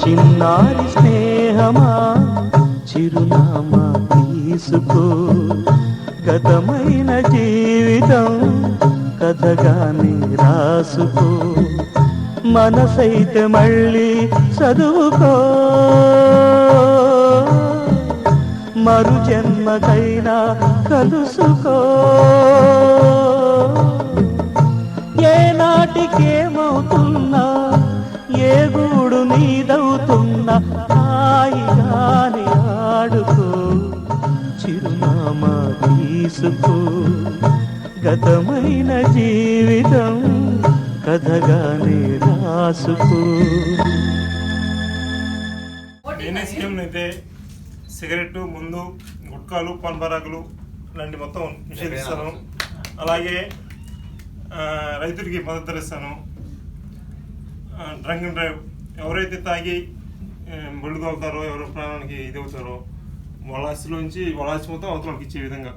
చిన్నారి స్నేహమా చిరునామా తీసుకో, గతమైన జీవితం కథగానే రాసుకో, మనసైతే మళ్ళీ చదువుకో, మరు జన్మకైనా కలుసుకో. ఏ నాటికేమవుతున్నా, ఏ గూడు నీదవుతున్నా, హాయిగాని ఆడుకో, చిరునామా తీసుకో, గతమైన జీవితం కథగానే రాసుకో. అయితే సిగరెట్, ముందు గుట్కాలు, పన్పరాకులు ఇలాంటి మొత్తం నిషేధిస్తాను. అలాగే రైతులకి మద్దతు ఇస్తాను. డ్రంక్ అండ్ డ్రైవ్ ఎవరైతే తాగి బళ్ళు తోగుతారో, ఎవరు ప్రాణానికి ఇది అవుతారో, వాళ్ళ ఆస్తిలోంచి వాళ్ళ ఆస్తి మొత్తం అవతలకి ఇచ్చే విధంగా.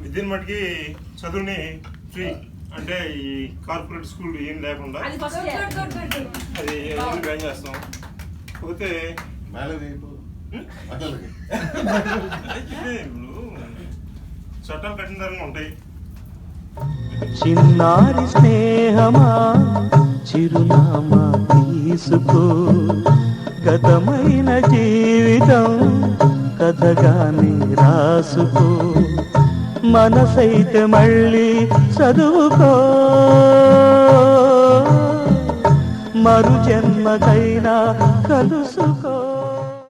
విద్యను మటుకి చదువుని ఫ్రీ, అంటే ఈ కార్పొరేట్ స్కూల్ ఏం లేకుండా అది బ్యాన్ చేస్తాం. పోతే చట్టాలు కఠినంగా ఉంటాయి. చిన్నారి స్నేహమా చిరునామా తీసుకో, గతమైన జీవితం కథగానే రాసుకో, మనసైతే మళ్ళీ చదువుకో, మరు జన్మకైనా కలుసుకో.